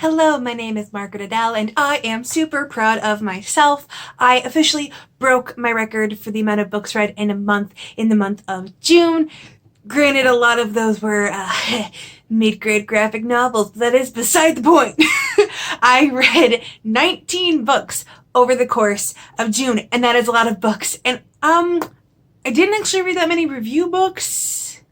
Hello, my name is Margaret Adele, and I am super proud of myself. I officially broke my record for the amount of books read in a month in the month of June. Granted, a lot of those were mid-grade graphic novels, but that is beside the point. I read 19 books over the course of June, and that is a lot of books. And I didn't actually read that many review books.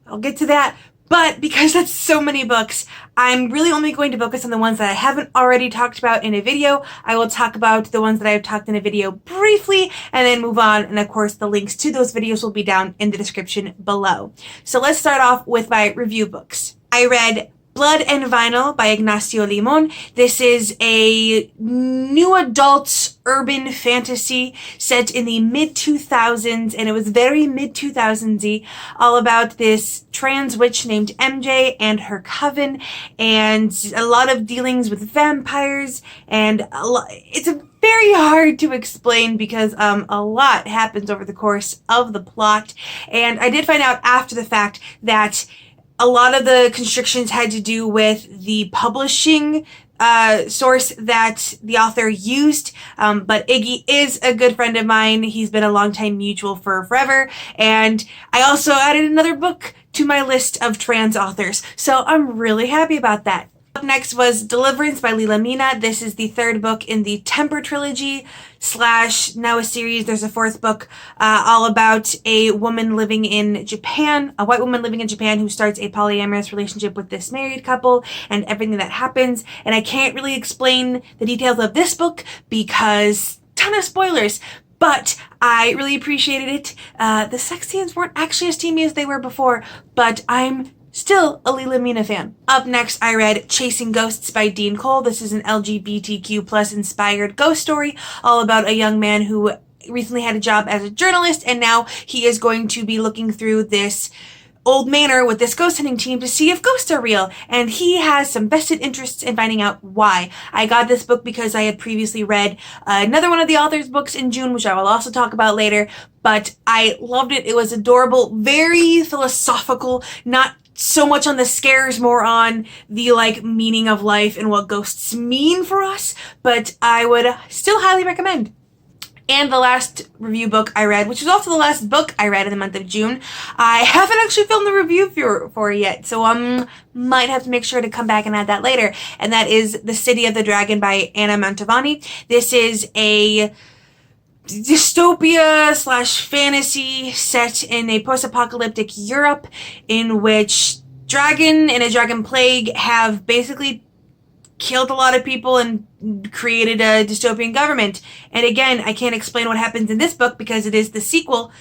I'll get to that. But because that's so many books, I'm really only going to focus on the ones that I haven't already talked about in a video. I will talk about the ones that I've talked in a video briefly and then move on. And of course, the links to those videos will be down in the description below. So let's start off with my review books. I read Blood and Vinyl by Ignacio Limon. This is a new adult urban fantasy set in the mid-2000s, and it was very mid-2000s-y, all about this trans witch named MJ and her coven, and a lot of dealings with vampires, and it's very hard to explain because a lot happens over the course of the plot, and I did find out after the fact that a lot of the constrictions had to do with the publishing source that the author used, but Iggy is a good friend of mine. He's been a longtime mutual for forever, and I also added another book to my list of trans authors, so I'm really happy about that. Up next was Deliverance by Leela Mina. This is the third book in the Temper trilogy / now a series. There's a fourth book all about a woman living in Japan, a white woman living in Japan who starts a polyamorous relationship with this married couple and everything that happens. And I can't really explain the details of this book because ton of spoilers. But I really appreciated it. The sex scenes weren't actually as steamy as they were before, but I'm still a Leela Mina fan. Up next, I read Chasing Ghosts by Dean Cole. This is an LGBTQ+ inspired ghost story all about a young man who recently had a job as a journalist, and now he is going to be looking through this old manor with this ghost hunting team to see if ghosts are real, and he has some vested interests in finding out why. I got this book because I had previously read another one of the author's books in June, which I will also talk about later, but I loved it. It was adorable, very philosophical, not so much on the scares, more on the meaning of life and what ghosts mean for us, but I would still highly recommend. And the last review book I read, which was also the last book I read in the month of June, I haven't actually filmed the review for it yet, so might have to make sure to come back and add that later, and that is The City of the Dragon by Anna Mantovani. This is a dystopia / fantasy set in a post-apocalyptic Europe in which dragon and a dragon plague have basically killed a lot of people and created a dystopian government. And again, I can't explain what happens in this book because it is the sequel,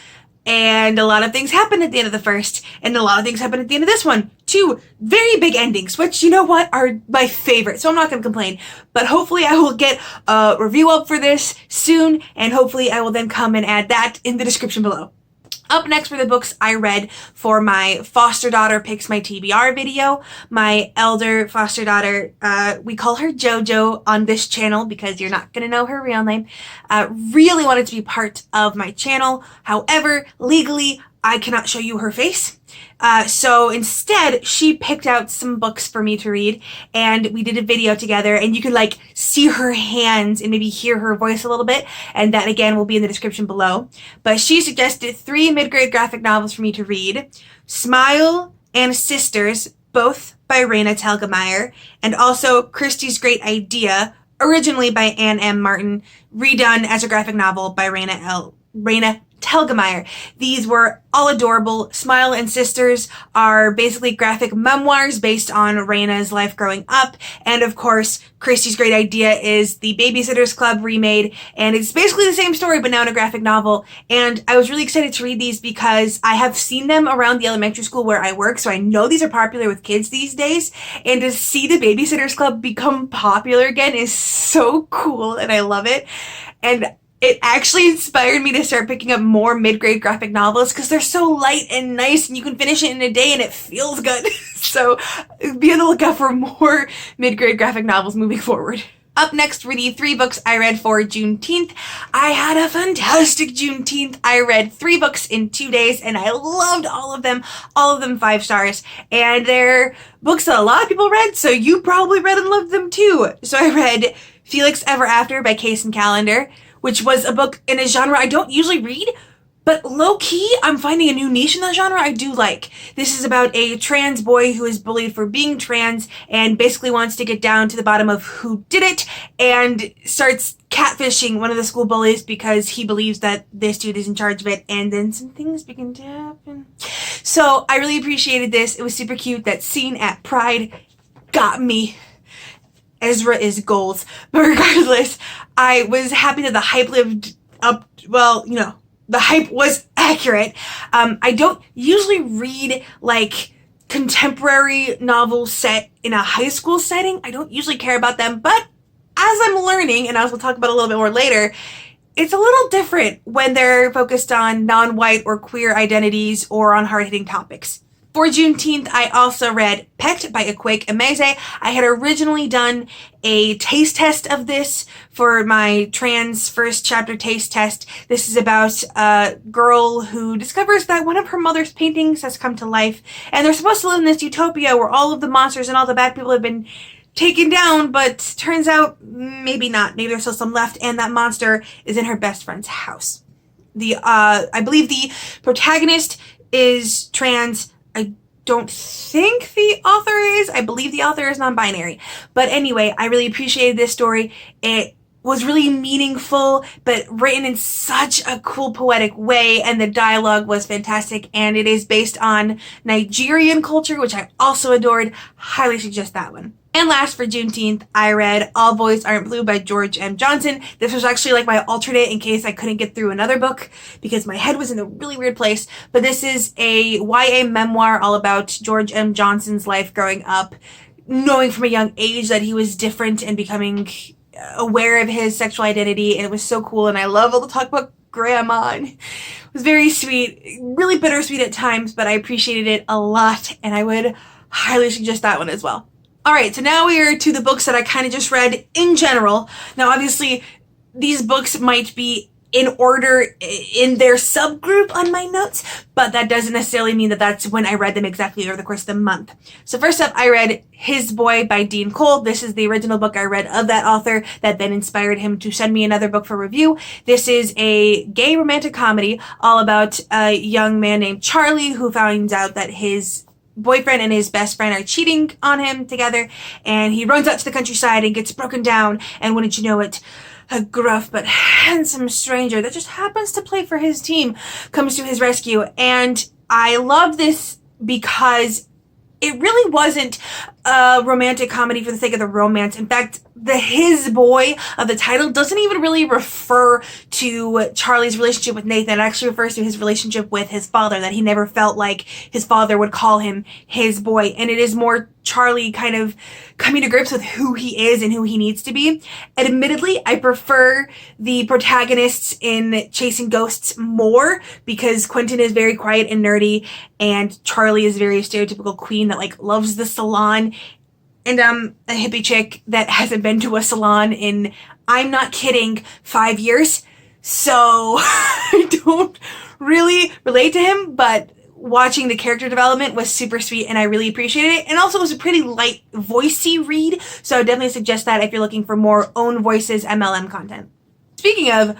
and a lot of things happen at the end of the first, and a lot of things happen at the end of this one. Two very big endings, which, you know what, are my favorite, so I'm not going to complain. But hopefully I will get a review up for this soon, and hopefully I will then come and add that in the description below. Up next were the books I read for my foster daughter picks my TBR video. My elder foster daughter, we call her JoJo on this channel because you're not going to know her real name, really wanted to be part of my channel. However, legally, I cannot show you her face. So instead, she picked out some books for me to read, and we did a video together, and you could see her hands and maybe hear her voice a little bit, and that again will be in the description below. But she suggested 3 mid-grade graphic novels for me to read: Smile and Sisters, both by Raina Telgemeier, and also Christie's Great Idea, originally by Anne M. Martin, redone as a graphic novel by Raina Telgemeier. These were all adorable. Smile and Sisters are basically graphic memoirs based on Raina's life growing up, and of course Christie's Great Idea is the Babysitter's Club remade, and it's basically the same story but now in a graphic novel. And I was really excited to read these because I have seen them around the elementary school where I work, so I know these are popular with kids these days, and to see the Babysitter's Club become popular again is so cool, and I love it. And it actually inspired me to start picking up more mid-grade graphic novels because they're so light and nice, and you can finish it in a day and it feels good. So be on the lookout for more mid-grade graphic novels moving forward. Up next were the 3 books I read for Juneteenth. I had a fantastic Juneteenth. I read 3 books in 2 days, and I loved all of them 5 stars. And they're books that a lot of people read, so you probably read and loved them too. So I read Felix Ever After by Kacen Callender, which was a book in a genre I don't usually read, but low-key, I'm finding a new niche in that genre I do like. This is about a trans boy who is bullied for being trans and basically wants to get down to the bottom of who did it and starts catfishing one of the school bullies because he believes that this dude is in charge of it, and then some things begin to happen. So I really appreciated this. It was super cute. That scene at Pride got me. Ezra is gold. But regardless, I was happy that the hype lived up, well, the hype was accurate. I don't usually read like contemporary novels set in a high school setting. I don't usually care about them, but as I'm learning, and as we'll talk about a little bit more later, it's a little different when they're focused on non-white or queer identities or on hard-hitting topics. For Juneteenth, I also read Pecked by Akwaeke Emezi. I had originally done a taste test of this for my trans first chapter taste test. This is about a girl who discovers that one of her mother's paintings has come to life, and they're supposed to live in this utopia where all of the monsters and all the bad people have been taken down, but turns out maybe not. Maybe there's still some left, and that monster is in her best friend's house. I believe the protagonist is trans. I don't think the author is. I believe the author is non-binary. But anyway, I really appreciated this story. It was really meaningful, but written in such a cool, poetic way, and the dialogue was fantastic, and it is based on Nigerian culture, which I also adored. Highly suggest that one. And last for Juneteenth, I read All Boys Aren't Blue by George M. Johnson. This was actually like my alternate in case I couldn't get through another book because my head was in a really weird place. But this is a YA memoir all about George M. Johnson's life growing up, knowing from a young age that he was different and becoming aware of his sexual identity. And it was so cool. And I love all the talk about grandma. And it was very sweet, really bittersweet at times, but I appreciated it a lot. And I would highly suggest that one as well. All right, so now we are to the books that I kind of just read in general. Now, obviously, these books might be in order in their subgroup on my notes, but that doesn't necessarily mean that that's when I read them exactly over the course of the month. So first up, I read His Boy by Dean Cole. This is the original book I read of that author that then inspired him to send me another book for review. This is a gay romantic comedy all about a young man named Charlie who finds out that his boyfriend and his best friend are cheating on him together, and he runs out to the countryside and gets broken down, and wouldn't you know it, a gruff but handsome stranger that just happens to play for his team comes to his rescue. And I love this because it really wasn't a romantic comedy for the sake of the romance. In fact, the his boy of the title doesn't even really refer to Charlie's relationship with Nathan. It actually refers to his relationship with his father, that he never felt like his father would call him his boy. And it is more Charlie kind of coming to grips with who he is and who he needs to be. And admittedly, I prefer the protagonists in Chasing Ghosts more because Quentin is very quiet and nerdy, and Charlie is very stereotypical queen that like loves the salon. And I'm a hippie chick that hasn't been to a salon in, I'm not kidding, 5 years. So I don't really relate to him, but watching the character development was super sweet and I really appreciated it. And also it was a pretty light, voicey read. So I would definitely suggest that if you're looking for more own voices MLM content. Speaking of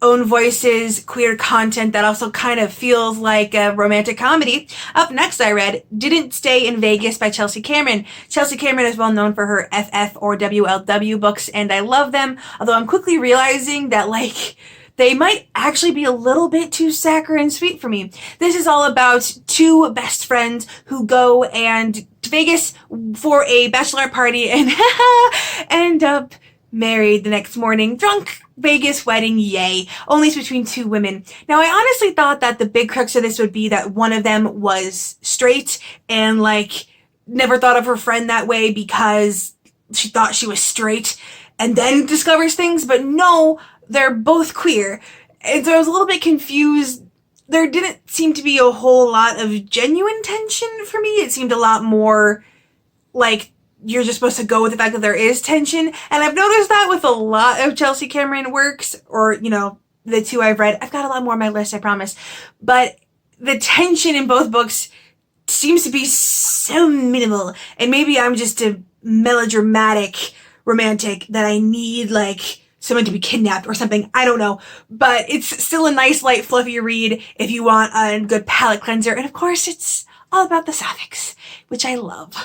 own voices, queer content that also kind of feels like a romantic comedy. Up next, I read Didn't Stay in Vegas by Chelsea Cameron. Chelsea Cameron is well known for her FF or WLW books, and I love them, although I'm quickly realizing that, like, they might actually be a little bit too saccharine sweet for me. This is all about two best friends who go to Vegas for a bachelor party and end up married the next morning. Drunk Vegas wedding, yay. Only it's between two women. Now, I honestly thought that the big crux of this would be that one of them was straight and, like, never thought of her friend that way because she thought she was straight and then discovers things, but no, they're both queer. And so I was a little bit confused. There didn't seem to be a whole lot of genuine tension for me. It seemed a lot more like you're just supposed to go with the fact that there is tension. And I've noticed that with a lot of Chelsea Cameron works, or, you know, the two I've read. I've got a lot more on my list, I promise. But the tension in both books seems to be so minimal. And maybe I'm just a melodramatic romantic that I need, like, someone to be kidnapped or something. I don't know. But it's still a nice, light, fluffy read if you want a good palate cleanser. And of course, it's all about the sapphics, which I love.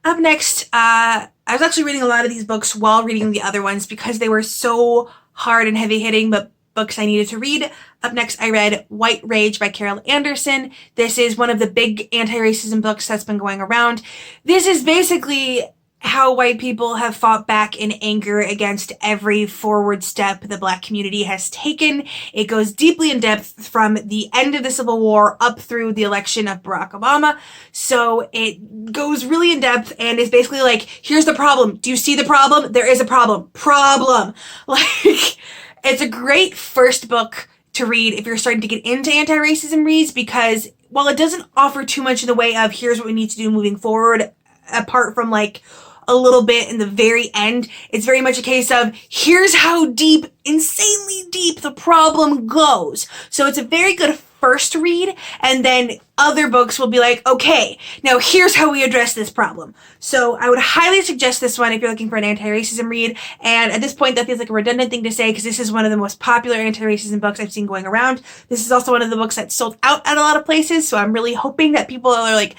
Up next, I was actually reading a lot of these books while reading the other ones because they were so hard and heavy-hitting, but books I needed to read. Up next, I read White Rage by Carol Anderson. This is one of the big anti-racism books that's been going around. This is basically how white people have fought back in anger against every forward step the Black community has taken. It goes deeply in depth from the end of the Civil War up through the election of Barack Obama. So it goes really in depth and is basically like, here's the problem. Do you see the problem? There is a problem. Problem. Like, it's a great first book to read if you're starting to get into anti-racism reads, because while it doesn't offer too much in the way of here's what we need to do moving forward, apart from like a little bit in the very end, it's very much a case of here's how deep, insanely deep the problem goes. So it's a very good first read, and then other books will be like, okay, now here's how we address this problem. So I would highly suggest this one if you're looking for an anti-racism read. And at this point, that feels like a redundant thing to say because this is one of the most popular anti-racism books I've seen going around. This is also one of the books that sold out at a lot of places. So I'm really hoping that people are like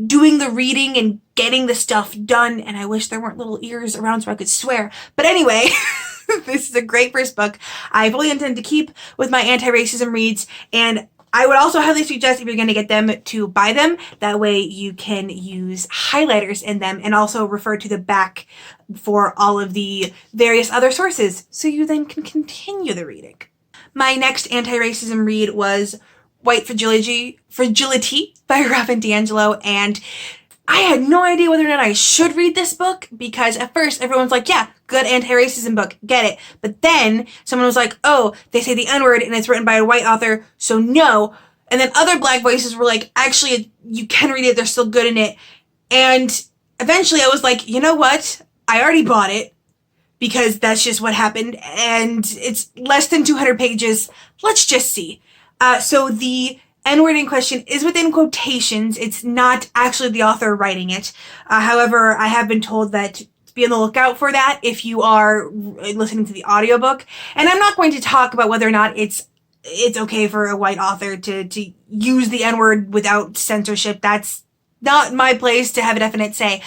doing the reading and getting the stuff done. And I wish there weren't little ears around so I could swear. But anyway, this is a great first book. I fully intend to keep with my anti-racism reads, and I would also highly suggest if you're going to get them to buy them. That way you can use highlighters in them and also refer to the back for all of the various other sources so you then can continue the reading. My next anti-racism read was White Fragility by Robin DiAngelo, and I had no idea whether or not I should read this book because at first everyone's like, yeah, good anti-racism book, get it. But then someone was like, oh, they say the N-word and it's written by a white author, so no. And then other Black voices were like, actually, you can read it, they're still good in it. And eventually I was like, you know what? I already bought it because that's just what happened, and it's less than 200 pages. Let's just see. So the N-word in question is within quotations. It's not actually the author writing it. However, I have been told that to be on the lookout for that if you are listening to the audiobook. And I'm not going to talk about whether or not it's okay for a white author to use the N-word without censorship. That's not my place to have a definite say.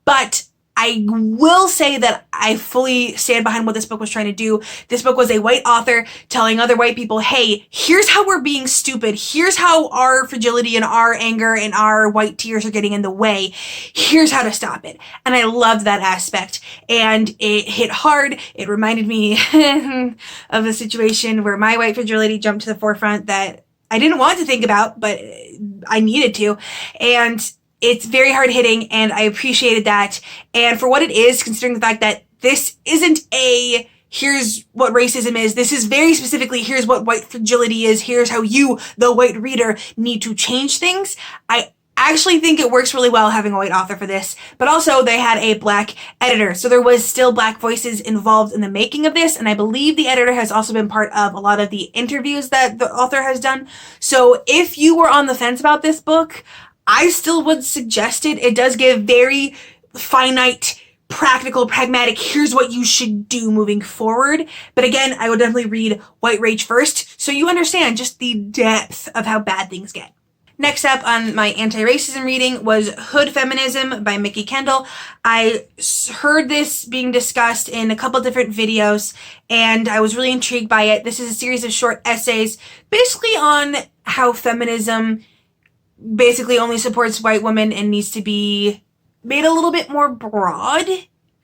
But I will say that I fully stand behind what this book was trying to do. This book was a white author telling other white people, hey, here's how we're being stupid. Here's how our fragility and our anger and our white tears are getting in the way. Here's how to stop it. And I loved that aspect. And it hit hard. It reminded me of a situation where my white fragility jumped to the forefront that I didn't want to think about, but I needed to. And it's very hard hitting, and I appreciated that. And for what it is, considering the fact that this isn't a here's what racism is, this is very specifically here's what white fragility is, here's how you, the white reader, need to change things. I actually think it works really well having a white author for this, but also they had a Black editor. So there was still Black voices involved in the making of this, and I believe the editor has also been part of a lot of the interviews that the author has done. So if you were on the fence about this book, I still would suggest it. It does give very finite, practical, pragmatic, here's what you should do moving forward. But again, I would definitely read White Rage first so you understand just the depth of how bad things get. Next up on my anti-racism reading was Hood Feminism by Mikki Kendall. I heard this being discussed in a couple different videos, and I was really intrigued by it. This is a series of short essays basically on how feminism basically only supports white women and needs to be made a little bit more broad.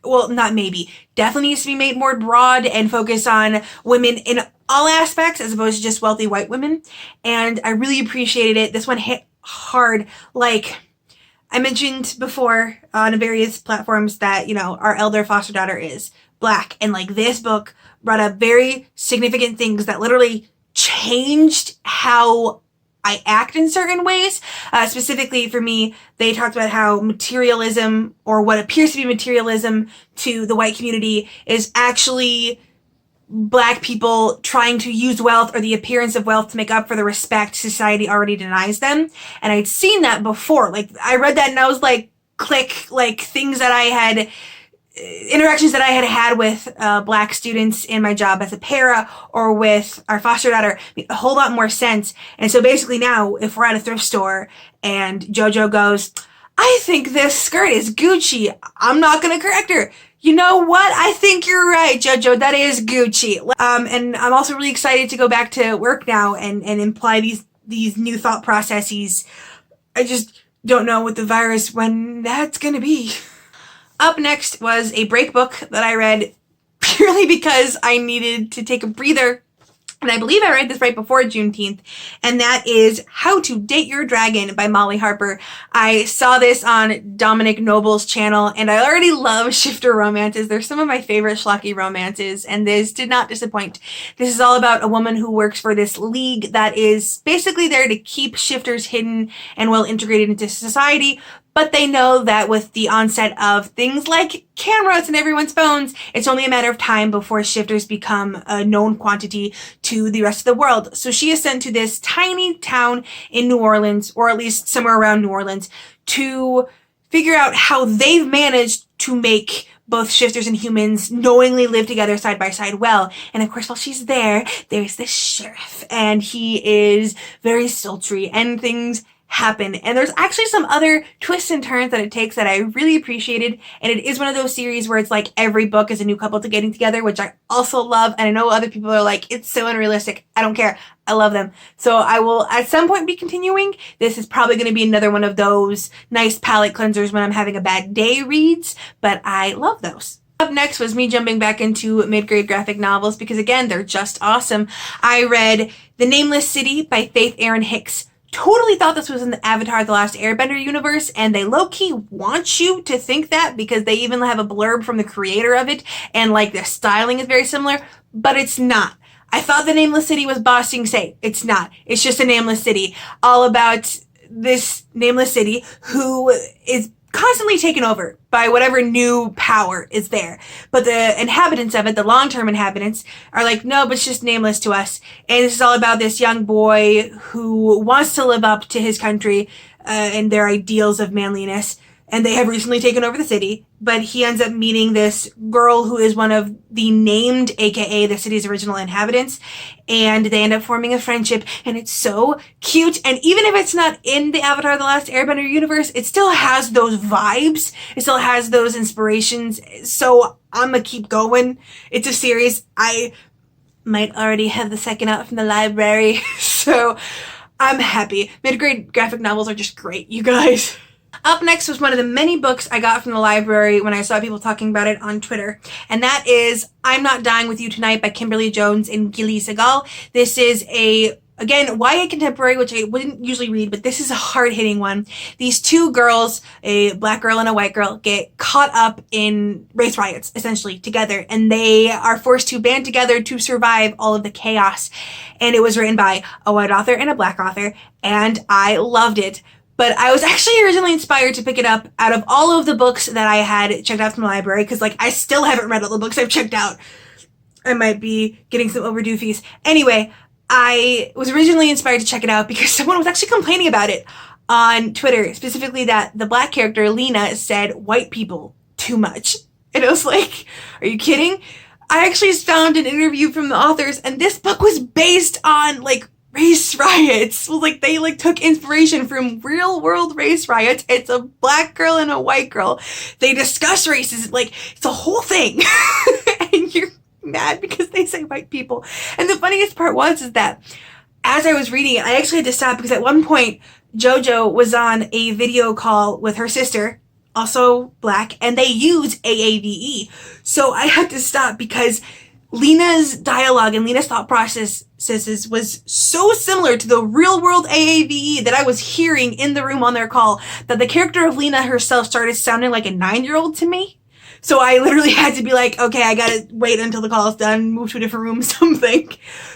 Well, not maybe. Definitely needs to be made more broad and focus on women in all aspects as opposed to just wealthy white women. And I really appreciated it. This one hit hard. Like I mentioned before on various platforms that, you know, our elder foster daughter is Black. And like this book brought up very significant things that literally changed how I act in certain ways. Specifically for me, they talked about how materialism, or what appears to be materialism to the white community, is actually Black people trying to use wealth or the appearance of wealth to make up for the respect society already denies them. And I'd seen that before. Like, I read that and I was like, click, like things that I had, interactions that I had had with Black students in my job as a para or with our foster daughter make a whole lot more sense. And so basically now, if we're at a thrift store and JoJo goes, I think this skirt is Gucci, I'm not going to correct her. You know what? I think you're right, JoJo. That is Gucci. And I'm also really excited to go back to work now and imply these new thought processes. I just don't know with the virus when that's gonna be. Up next was a break book that I read purely because I needed to take a breather. And I believe I read this right before Juneteenth, and that is How to Date Your Dragon by Molly Harper. I saw this on Dominic Noble's channel, and I already love shifter romances. They're some of my favorite schlocky romances, and this did not disappoint. This is all about a woman who works for this league that is basically there to keep shifters hidden and well integrated into society, but they know that with the onset of things like cameras in everyone's phones, it's only a matter of time before shifters become a known quantity to the rest of the world. So she is sent to this tiny town in New Orleans, or at least somewhere around New Orleans, to figure out how they've managed to make both shifters and humans knowingly live together side by side well. And of course, while she's there, there's the sheriff, and he is very sultry, and things happen. And there's actually some other twists and turns that it takes that I really appreciated. And it is one of those series where it's like every book is a new couple to getting together, which I also love. And I know other people are like, it's so unrealistic. I don't care. I love them. So I will at some point be continuing. This is probably going to be another one of those nice palate cleansers when I'm having a bad day reads, but I love those. Up next was me jumping back into mid-grade graphic novels because, again, they're just awesome. I read The Nameless City by Faith Erin Hicks. Totally thought this was in the Avatar The Last Airbender universe, and they low-key want you to think that because they even have a blurb from the creator of it, and like the styling is very similar, but it's not. I thought The Nameless City was Ba Sing Se. It's not. It's just a nameless city, all about this nameless city who is constantly taken over by whatever new power is there. But the inhabitants of it, the long-term inhabitants, are like, no, but it's just nameless to us. And this is all about this young boy who wants to live up to his country and their ideals of manliness. And they have recently taken over the city, but he ends up meeting this girl who is one of the named, aka the city's original inhabitants, and they end up forming a friendship, and it's so cute. And even if it's not in the Avatar The Last Airbender universe, it still has those vibes, it still has those inspirations, so I'm gonna keep going. It's a series. I might already have the second out from the library, so I'm happy. Mid-grade graphic novels are just great, you guys. Up next was one of the many books I got from the library when I saw people talking about it on Twitter, and that is I'm Not Dying With You Tonight by Kimberly Jones and Gilly Segal. This is again, YA contemporary, which I wouldn't usually read, but this is a hard-hitting one. These two girls, a black girl and a white girl, get caught up in race riots, essentially, together, and they are forced to band together to survive all of the chaos. And it was written by a white author and a black author, and I loved it. But I was actually originally inspired to pick it up out of all of the books that I had checked out from the library, because like I still haven't read all the books I've checked out. I might be getting some overdue fees. Anyway, I was originally inspired to check it out because someone was actually complaining about it on Twitter, specifically that the black character, Lena, said white people too much. And I was like, are you kidding? I actually found an interview from the authors, and this book was based on like race riots. Like they took inspiration from real world race riots. It's a black girl and a white girl. They discuss races. Like it's a whole thing. And you're mad because they say white people. And the funniest part is that as I was reading it, I actually had to stop because at one point JoJo was on a video call with her sister, also black, and they use AAVE. So I had to stop because Lena's dialogue and Lena's thought processes was so similar to the real world AAVE that I was hearing in the room on their call that the character of Lena herself started sounding like a 9-year-old to me. So I literally had to be like, okay, I gotta wait until the call is done, move to a different room, something.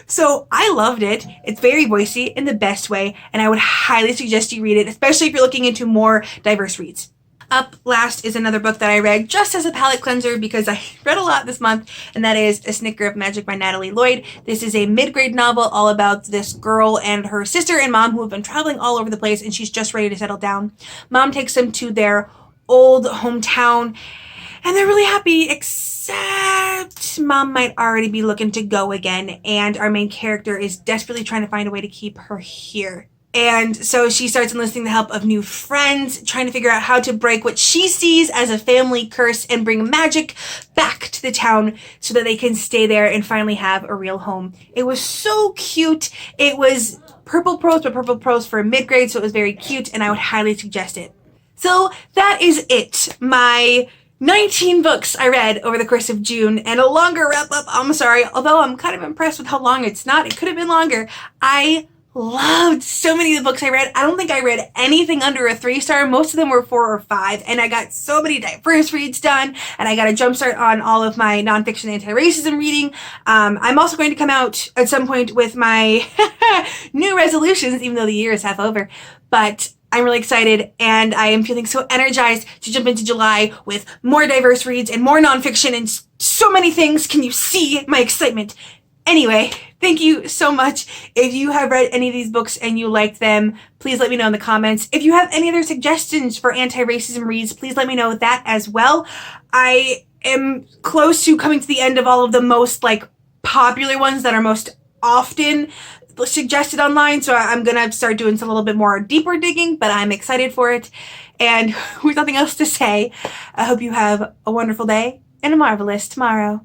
So I loved it. It's very voicey in the best way, and I would highly suggest you read it, especially if you're looking into more diverse reads. Up last is another book that I read just as a palate cleanser because I read a lot this month, and that is A Snicker of Magic by Natalie Lloyd. This is a mid-grade novel all about this girl and her sister and mom who have been traveling all over the place, and she's just ready to settle down. Mom takes them to their old hometown, and they're really happy, except mom might already be looking to go again, and our main character is desperately trying to find a way to keep her here. And so she starts enlisting the help of new friends, trying to figure out how to break what she sees as a family curse and bring magic back to the town so that they can stay there and finally have a real home. It was so cute. It was purple prose, but purple prose for mid-grade, so it was very cute, and I would highly suggest it. So that is it. My 19 books I read over the course of June, and a longer wrap-up, I'm sorry, although I'm kind of impressed with how long it's not. It could have been longer. I loved so many of the books I read. I don't think I read anything under a 3-star. Most of them were 4 or 5, and I got so many diverse reads done, and I got a jump start on all of my nonfiction anti-racism reading. I'm also going to come out at some point with my new resolutions, even though the year is half over, but I'm really excited, and I am feeling so energized to jump into July with more diverse reads and more nonfiction and so many things. Can you see my excitement? Anyway, thank you so much. If you have read any of these books and you liked them, please let me know in the comments. If you have any other suggestions for anti-racism reads, please let me know that as well. I am close to coming to the end of all of the most popular ones that are most often suggested online, so I'm gonna start doing some a little bit more deeper digging, but I'm excited for it. And with nothing else to say, I hope you have a wonderful day and a marvelous tomorrow.